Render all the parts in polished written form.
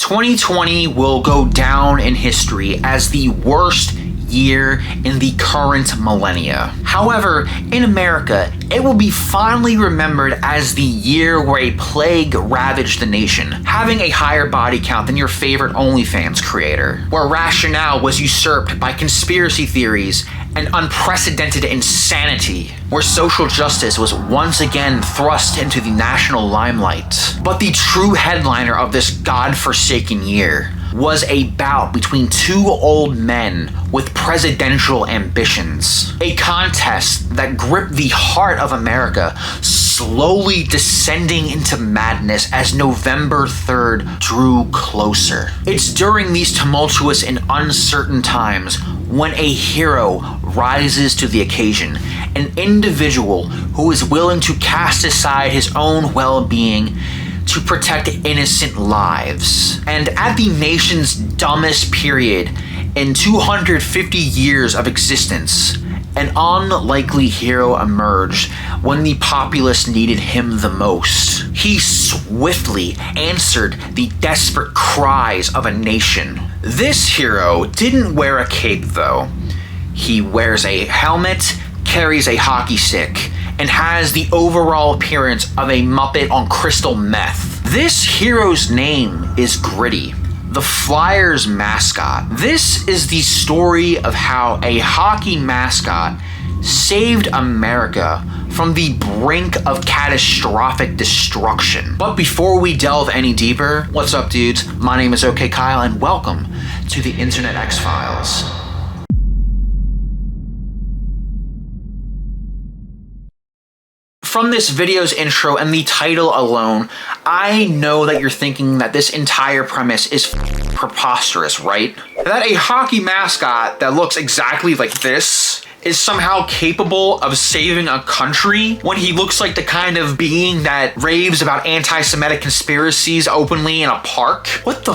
2020 will go down in history as the worst year in the current millennia. However, in America, it will be fondly remembered as the year where a plague ravaged the nation, having a higher body count than your favorite OnlyFans creator, where rationale was usurped by conspiracy theories and unprecedented insanity, where social justice was once again thrust into the national limelight. But the true headliner of this godforsaken year was a bout between two old men with presidential ambitions. A contest that gripped the heart of America, slowly descending into madness as November 3rd drew closer. It's during these tumultuous and uncertain times when a hero rises to the occasion, an individual who is willing to cast aside his own well-being to protect innocent lives. And at the nation's dumbest period in 250 years of existence, an unlikely hero emerged when the populace needed him the most. He swiftly answered the desperate cries of a nation. This hero didn't wear a cape though. He wears a helmet, carries a hockey stick, and has the overall appearance of a Muppet on crystal meth. This hero's name is Gritty, the Flyers mascot. This is the story of how a hockey mascot saved America from the brink of catastrophic destruction. But before we delve any deeper, what's up dudes? My name is OK Kyle and welcome to the Internet X-Files. From this video's intro and the title alone, I know that you're thinking that this entire premise is preposterous, right? That a hockey mascot that looks exactly like this is somehow capable of saving a country when he looks like the kind of being that raves about anti-Semitic conspiracies openly in a park? What the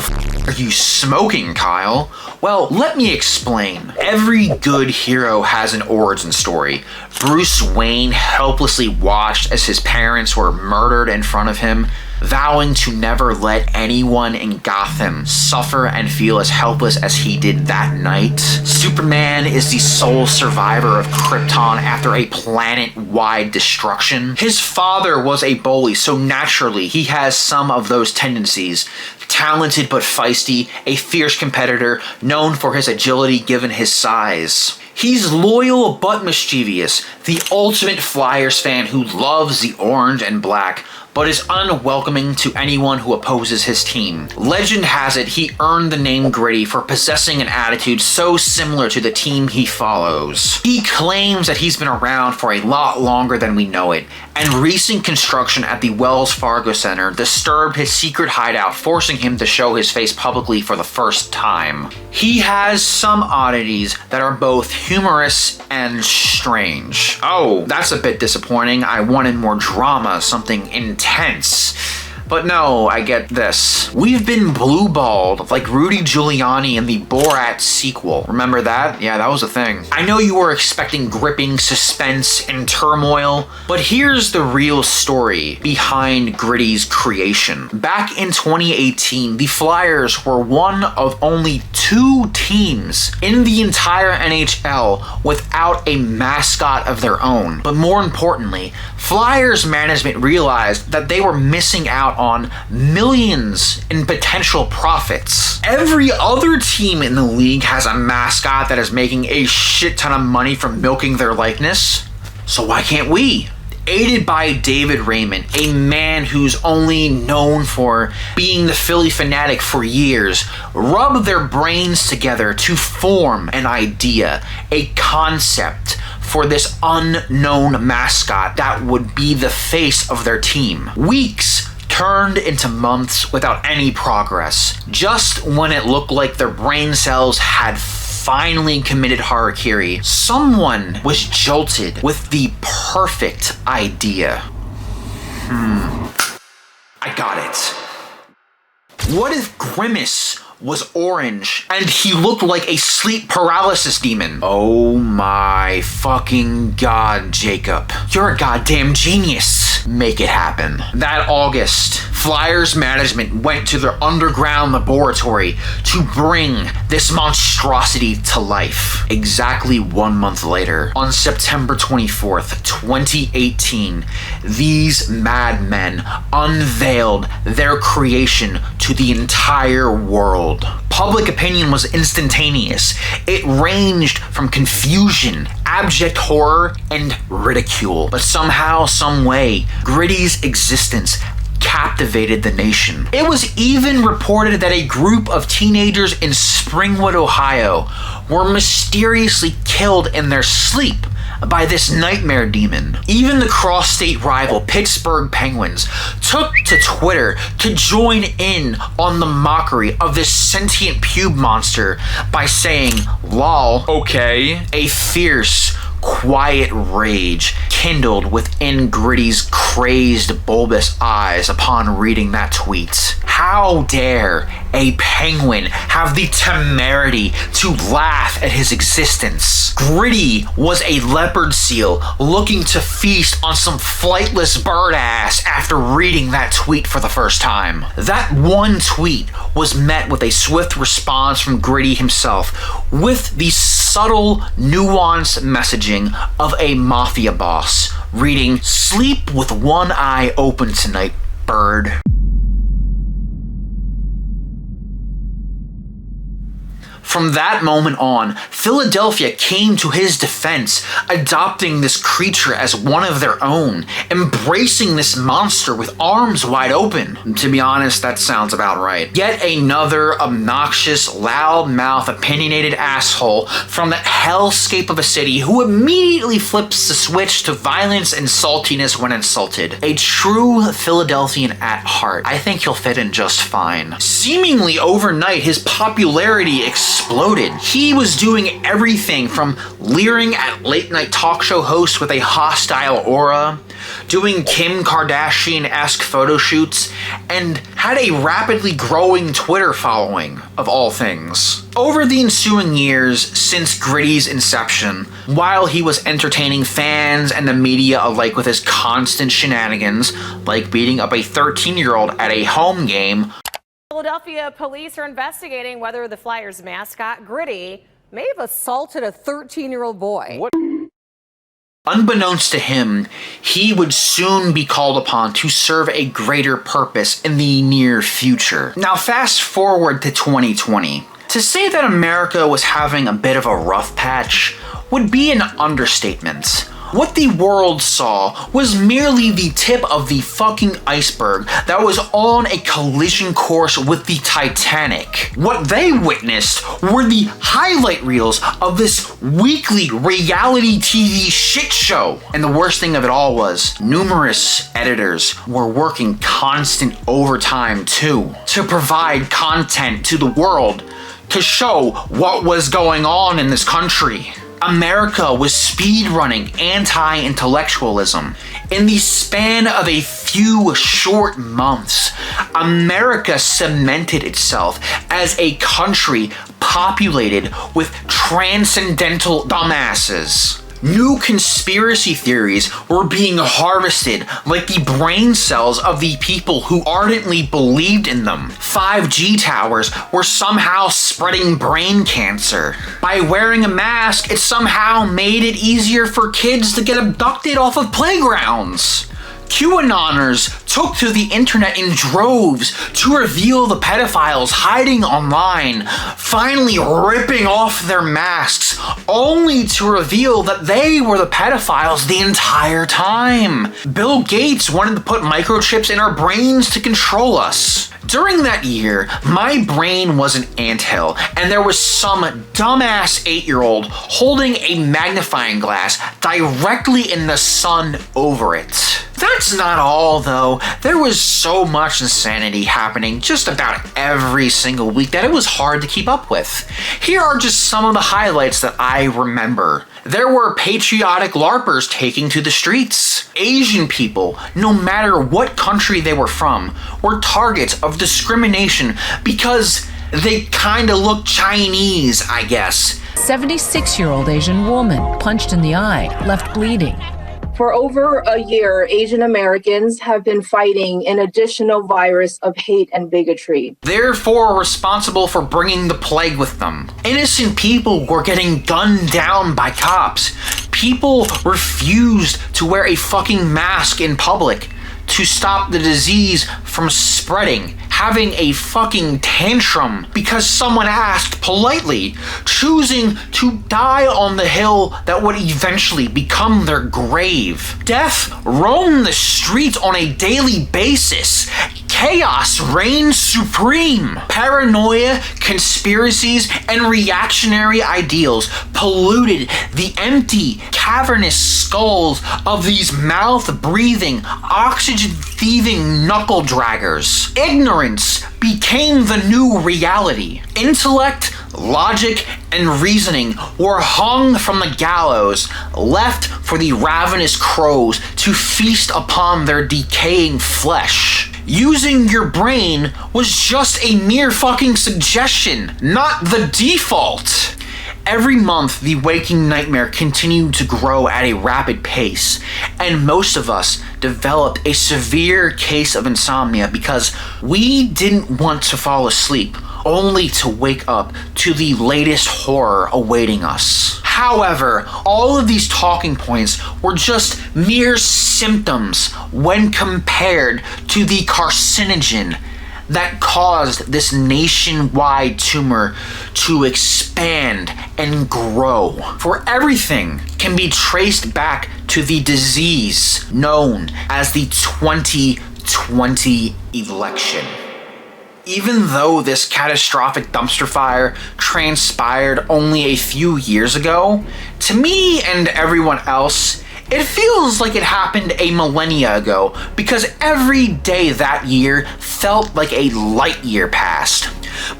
are you smoking, Kyle? Well, let me explain. Every good hero has an origin story. Bruce Wayne helplessly watched as his parents were murdered in front of him, vowing to never let anyone in Gotham suffer and feel as helpless as he did that night. Superman is the sole survivor of Krypton after a planet-wide destruction. His father was a bully, so naturally he has some of those tendencies. Talented but feisty, a fierce competitor, known for his agility given his size. He's loyal but mischievous, the ultimate Flyers fan who loves the orange and black, but is unwelcoming to anyone who opposes his team. Legend has it he earned the name Gritty for possessing an attitude so similar to the team he follows. He claims that he's been around for a lot longer than we know it, and recent construction at the Wells Fargo Center disturbed his secret hideout, forcing him to show his face publicly for the first time. He has some oddities that are both humorous and strange. Oh, that's a bit disappointing. I wanted more drama, something intense. But no, I get this. We've been blue-balled like Rudy Giuliani in the Borat sequel. Remember that? Yeah, that was a thing. I know you were expecting gripping suspense and turmoil, but here's the real story behind Gritty's creation. Back in 2018, the Flyers were one of only 2 teams in the entire NHL without a mascot of their own. But more importantly, Flyers management realized that they were missing out on millions in potential profits. Every other team in the league has a mascot that is making a shit ton of money from milking their likeness. So why can't we? Aided by David Raymond, a man who's only known for being the Philly fanatic for years, rubbed their brains together to form an idea, a concept for this unknown mascot that would be the face of their team. Weeks turned into months without any progress. Just when it looked like their brain cells had finally committed harakiri, someone was jolted with the perfect idea. I got it. What if Grimace was orange, and he looked like a sleep paralysis demon. Oh my fucking god, Jacob. You're a goddamn genius. Make it happen. That August, Flyers management went to their underground laboratory to bring this monstrosity to life. Exactly 1 month later, on September 24th, 2018, these madmen unveiled their creation to the entire world. Public opinion was instantaneous. It ranged from confusion, abject horror, and ridicule. But somehow, some way, Gritty's existence captivated the nation. It was even reported that a group of teenagers in Springwood, Ohio, were mysteriously killed in their sleep by this nightmare demon. Even the cross-state rival Pittsburgh Penguins took to Twitter to join in on the mockery of this sentient pube monster by saying, "Lol, okay." A fierce, quiet rage kindled within Gritty's crazed, bulbous eyes upon reading that tweet. How dare a penguin have the temerity to laugh at his existence? Gritty was a leopard seal looking to feast on some flightless bird ass after reading that tweet for the first time. That one tweet was met with a swift response from Gritty himself, with the subtle, nuanced messaging of a mafia boss, reading, "Sleep with one eye open tonight, bird." From that moment on, Philadelphia came to his defense, adopting this creature as one of their own, embracing this monster with arms wide open. To be honest, that sounds about right. Yet another obnoxious, loudmouth, opinionated asshole from that hellscape of a city who immediately flips the switch to violence and saltiness when insulted. A true Philadelphian at heart. I think he'll fit in just fine. Seemingly overnight, his popularity exploded. He was doing everything from leering at late-night talk show hosts with a hostile aura, doing Kim Kardashian-esque photo shoots, and had a rapidly growing Twitter following, of all things. Over the ensuing years since Gritty's inception, while he was entertaining fans and the media alike with his constant shenanigans, like beating up a 13-year-old at a home game, Philadelphia police are investigating whether the Flyers mascot, Gritty, may have assaulted a 13-year-old boy. What? Unbeknownst to him, he would soon be called upon to serve a greater purpose in the near future. Now fast forward to 2020. To say that America was having a bit of a rough patch would be an understatement. What the world saw was merely the tip of the fucking iceberg that was on a collision course with the Titanic. What they witnessed were the highlight reels of this weekly reality TV shit show. And the worst thing of it all was, numerous editors were working constant overtime too, to provide content to the world, to show what was going on in this country. America was speedrunning anti-intellectualism. In the span of a few short months, America cemented itself as a country populated with transcendental dumbasses. New conspiracy theories were being harvested like the brain cells of the people who ardently believed in them. 5G towers were somehow spreading brain cancer. By wearing a mask, it somehow made it easier for kids to get abducted off of playgrounds. QAnoners took to the internet in droves to reveal the pedophiles hiding online, finally ripping off their masks, only to reveal that they were the pedophiles the entire time. Bill Gates wanted to put microchips in our brains to control us. During that year, my brain was an anthill, and there was some dumbass 8-year-old holding a magnifying glass directly in the sun over it. That's not all, though. There was so much insanity happening just about every single week that it was hard to keep up with. Here are just some of the highlights that I remember. There were patriotic LARPers taking to the streets. Asian people, no matter what country they were from, were targets of discrimination because They kinda look Chinese, I guess. 76-year-old Asian woman punched in the eye, left bleeding. For over a year, Asian Americans have been fighting an additional virus of hate and bigotry. Therefore responsible for bringing the plague with them. Innocent people were getting gunned down by cops. People refused to wear a fucking mask in public to stop the disease from spreading, having a fucking tantrum because someone asked politely, choosing to die on the hill that would eventually become their grave. Death roamed the streets on a daily basis. Chaos reigned supreme. Paranoia, conspiracies, and reactionary ideals polluted the empty, cavernous skulls of these mouth-breathing, oxygen-thieving knuckle-draggers. Ignorance became the new reality. Intellect, logic, and reasoning were hung from the gallows, left for the ravenous crows to feast upon their decaying flesh. Using your brain was just a mere fucking suggestion, not the default. Every month, the waking nightmare continued to grow at a rapid pace, and most of us developed a severe case of insomnia because we didn't want to fall asleep, only to wake up to the latest horror awaiting us. However, all of these talking points were just mere symptoms when compared to the carcinogen that caused this nationwide tumor to expand and grow. For everything can be traced back to the disease known as the 2020 election. Even though this catastrophic dumpster fire transpired only a few years ago, to me and everyone else, it feels like it happened a millennia ago because every day that year felt like a light year passed.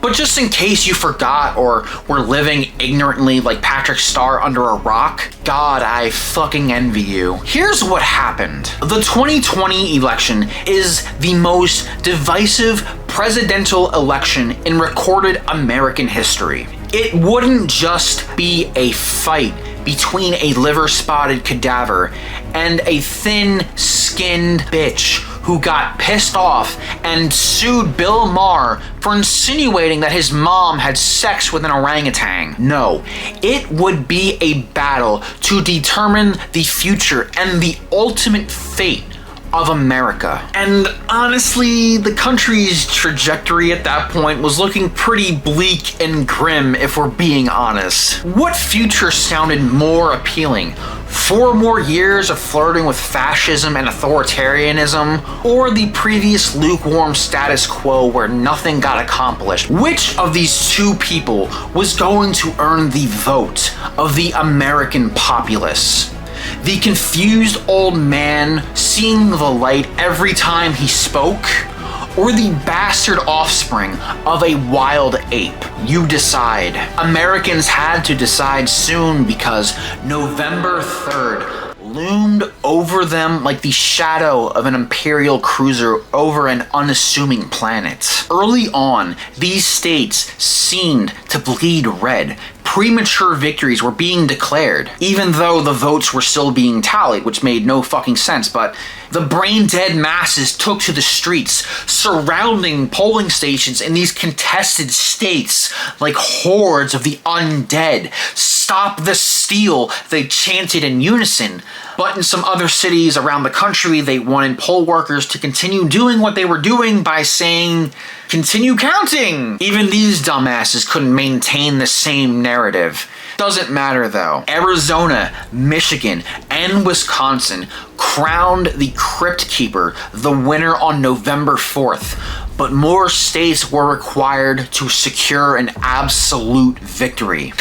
But just in case you forgot or were living ignorantly like Patrick Star under a rock, God, I fucking envy you. Here's what happened. The 2020 election is the most divisive presidential election in recorded American history. It wouldn't just be a fight between a liver-spotted cadaver and a thin-skinned bitch who got pissed off and sued Bill Maher for insinuating that his mom had sex with an orangutan. No, it would be a battle to determine the future and the ultimate fate of America. And honestly, the country's trajectory at that point was looking pretty bleak and grim, if we're being honest. What future sounded more appealing? 4 more years of flirting with fascism and authoritarianism, or the previous lukewarm status quo where nothing got accomplished? Which of these two people was going to earn the vote of the American populace? The confused old man seeing the light every time he spoke, or the bastard offspring of a wild ape? You decide. Americans had to decide soon because November 3rd loomed over them like the shadow of an Imperial cruiser over an unassuming planet. Early on, these states seemed to bleed red. Premature victories were being declared, even though the votes were still being tallied, which made no fucking sense, but the brain-dead masses took to the streets, surrounding polling stations in these contested states like hordes of the undead. Stop the steal, they chanted in unison. But in some other cities around the country, they wanted poll workers to continue doing what they were doing by saying, continue counting. Even these dumbasses couldn't maintain the same narrative. Doesn't matter though. Arizona, Michigan, and Wisconsin crowned the Crypt Keeper the winner on November 4th, but more states were required to secure an absolute victory.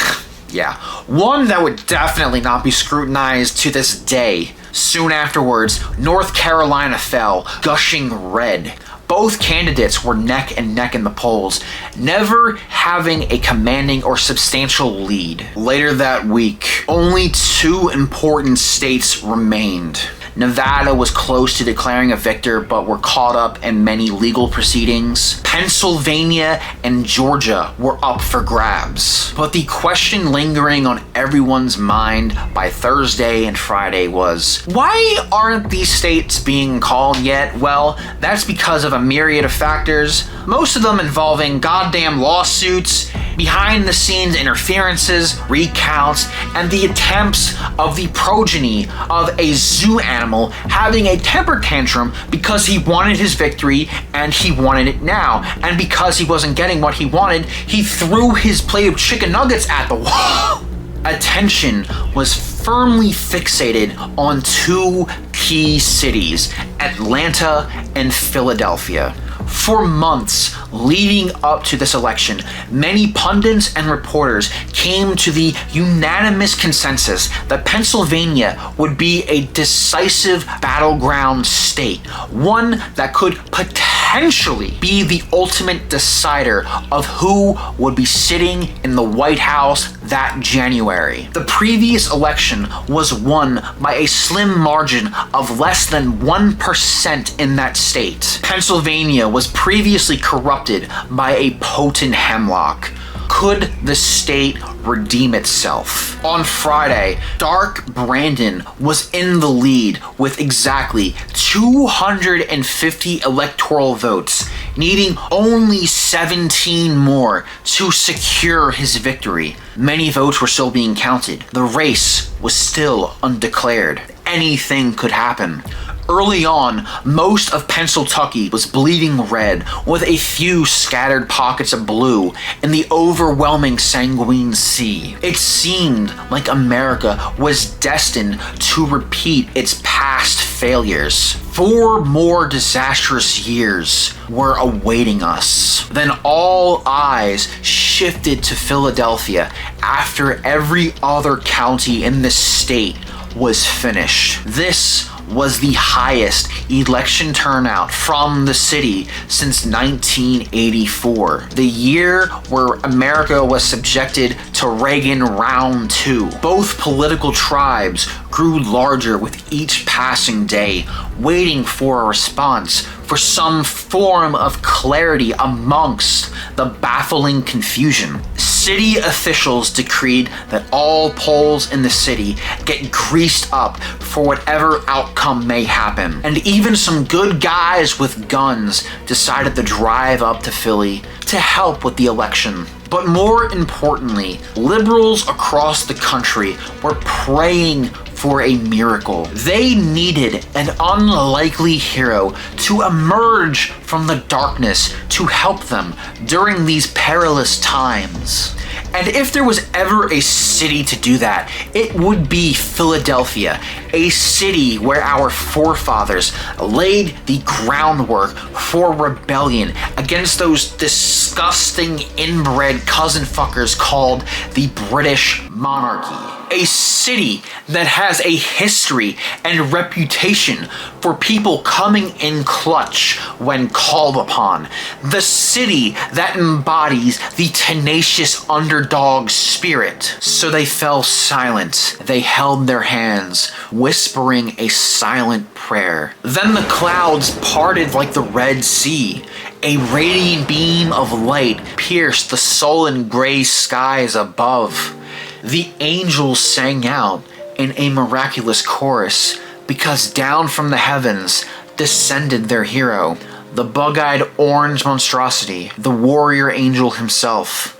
Yeah, one that would definitely not be scrutinized to this day. Soon afterwards, North Carolina fell, gushing red. Both candidates were neck and neck in the polls, never having a commanding or substantial lead. Later that week, only 2 important states remained: Nevada was close to declaring a victor, but were caught up in many legal proceedings. Pennsylvania and Georgia were up for grabs. But the question lingering on everyone's mind by Thursday and Friday was, why aren't these states being called yet? Well, that's because of a myriad of factors, most of them involving goddamn lawsuits, behind the scenes interferences, recounts, and the attempts of the progeny of a zoo animal having a temper tantrum because he wanted his victory and he wanted it now. And because he wasn't getting what he wanted, he threw his plate of chicken nuggets at the wall. Attention was firmly fixated on two key cities, Atlanta and Philadelphia. For months leading up to this election, many pundits and reporters came to the unanimous consensus that Pennsylvania would be a decisive battleground state, one that could potentially be the ultimate decider of who would be sitting in the White House that January. The previous election was won by a slim margin of less than 1% in that state. Pennsylvania was previously corrupted by a potent hemlock. Could the state redeem itself? On Friday, Dark Brandon was in the lead with exactly 250 electoral votes, needing only 17 more to secure his victory. Many votes were still being counted. The race was still undeclared. Anything could happen. Early on, most of Pennsylvania was bleeding red, with a few scattered pockets of blue in the overwhelming sanguine sea. It seemed like America was destined to repeat its past failures. 4 more disastrous years were awaiting us. Then all eyes shifted to Philadelphia after every other county in the state was finished. This was the highest election turnout from the city since 1984, the year where America was subjected to Reagan Round 2. Both political tribes grew larger with each passing day, waiting for a response, for some form of clarity amongst the baffling confusion. City officials decreed that all polls in the city get greased up for whatever outcome may happen. And even some good guys with guns decided to drive up to Philly to help with the election. But more importantly, liberals across the country were praying for a miracle. They needed an unlikely hero to emerge from the darkness to help them during these perilous times. And if there was ever a city to do that, it would be Philadelphia, a city where our forefathers laid the groundwork for rebellion against those disgusting inbred cousin fuckers called the British monarchy. A city that has a history and reputation for people coming in clutch when called upon. The city that embodies the tenacious underdog spirit. So they fell silent. They held their hands, whispering a silent prayer. Then the clouds parted like the Red Sea. A radiant beam of light pierced the sullen gray skies above. The angels sang out in a miraculous chorus because down from the heavens descended their hero, the bug-eyed orange monstrosity, the warrior angel himself,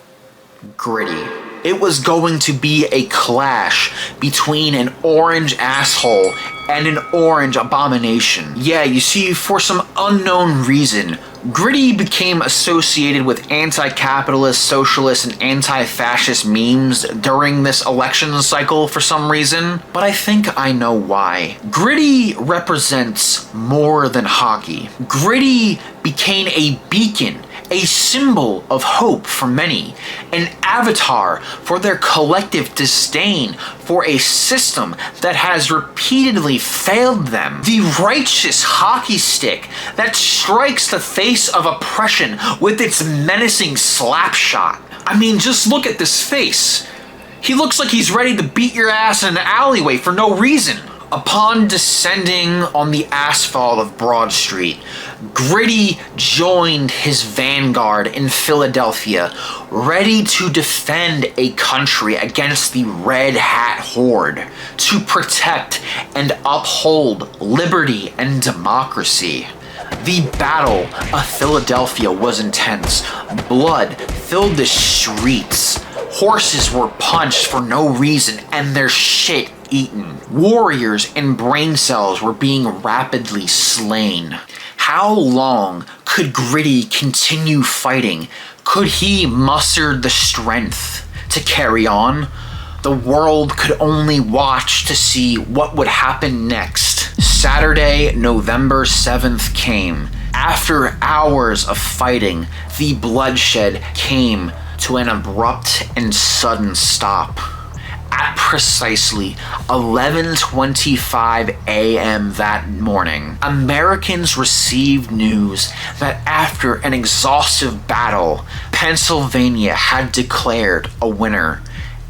Gritty. It was going to be a clash between an orange asshole and an orange abomination. Yeah, you see, for some unknown reason, Gritty became associated with anti-capitalist, socialist, and anti-fascist memes during this election cycle for some reason, but I think I know why. Gritty represents more than hockey. Gritty became a beacon, a symbol of hope for many, an avatar for their collective disdain for a system that has repeatedly failed them. The righteous hockey stick that strikes the face of oppression with its menacing slap shot. I mean, just look at this face. He looks like he's ready to beat your ass in an alleyway for no reason. Upon descending on the asphalt of Broad Street, Gritty joined his vanguard in Philadelphia, ready to defend a country against the Red Hat Horde, to protect and uphold liberty and democracy. The Battle of Philadelphia was intense. Blood filled the streets. Horses were punched for no reason and their shit eaten. Warriors and brain cells were being rapidly slain. How long could Gritty continue fighting? Could he muster the strength to carry on? The world could only watch to see what would happen next. Saturday, November 7th came. After hours of fighting, the bloodshed came to an abrupt and sudden stop. At precisely 11:25 a.m. that morning, Americans received news that after an exhaustive battle, Pennsylvania had declared a winner,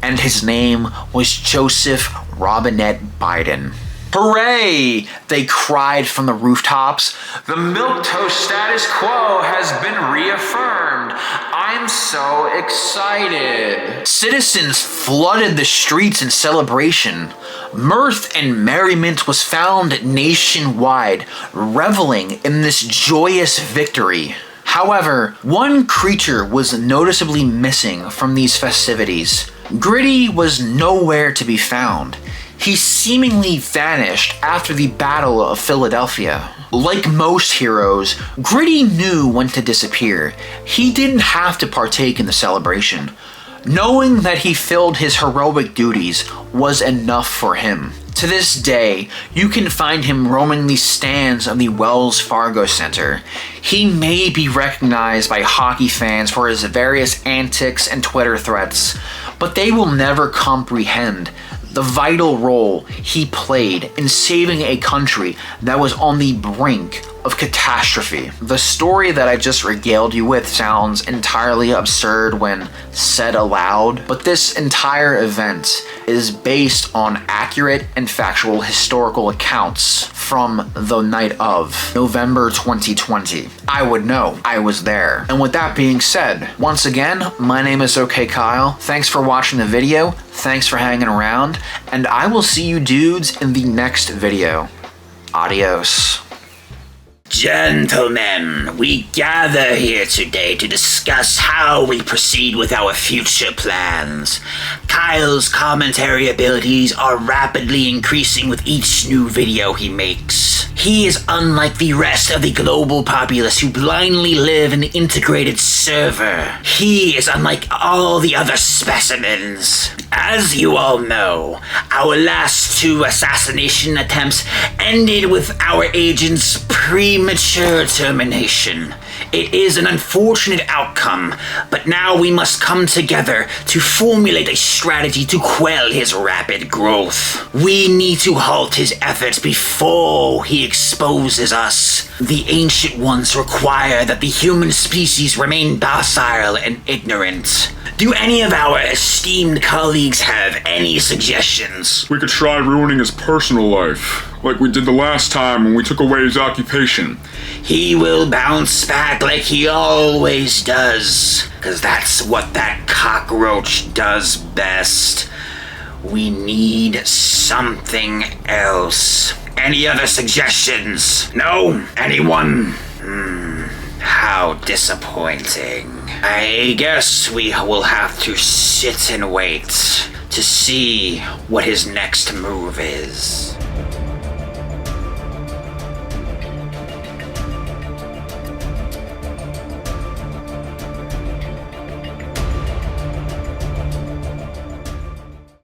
and his name was Joseph Robinette Biden. Hooray! They cried from the rooftops. The milquetoast status quo has been reaffirmed. I'm so excited. Citizens flooded the streets in celebration. Mirth and merriment was found nationwide, reveling in this joyous victory. However, one creature was noticeably missing from these festivities. Gritty was nowhere to be found. He seemingly vanished after the Battle of Philadelphia. Like most heroes, Gritty knew when to disappear. He didn't have to partake in the celebration. Knowing that he filled his heroic duties was enough for him. To this day, you can find him roaming the stands of the Wells Fargo Center. He may be recognized by hockey fans for his various antics and Twitter threats, but they will never comprehend the vital role he played in saving a country that was on the brink of catastrophe. The story that I just regaled you with sounds entirely absurd when said aloud, but this entire event is based on accurate and factual historical accounts from the night of November 2020. I would know. I was there. And with that being said, once again, my name is OK Kyle. Thanks for watching the video. Thanks for hanging around. And I will see you dudes in the next video. Adios. Gentlemen, we gather here today to discuss how we proceed with our future plans. Kyle's commentary abilities are rapidly increasing with each new video he makes. He is unlike the rest of the global populace who blindly live in the integrated server. He is unlike all the other specimens. As you all know, our last two assassination attempts ended with our agent's premature termination. It is an unfortunate outcome, but now we must come together to formulate a strategy to quell his rapid growth. We need to halt his efforts before he exposes us. The Ancient Ones require that the human species remain docile and ignorant. Do any of our esteemed colleagues have any suggestions? We could try ruining his personal life, like we did the last time when we took away his occupation. He will bounce back like he always does, 'cause that's what that cockroach does best. We need something else. Any other suggestions? No? Anyone? How disappointing. I guess we will have to sit and wait to see what his next move is.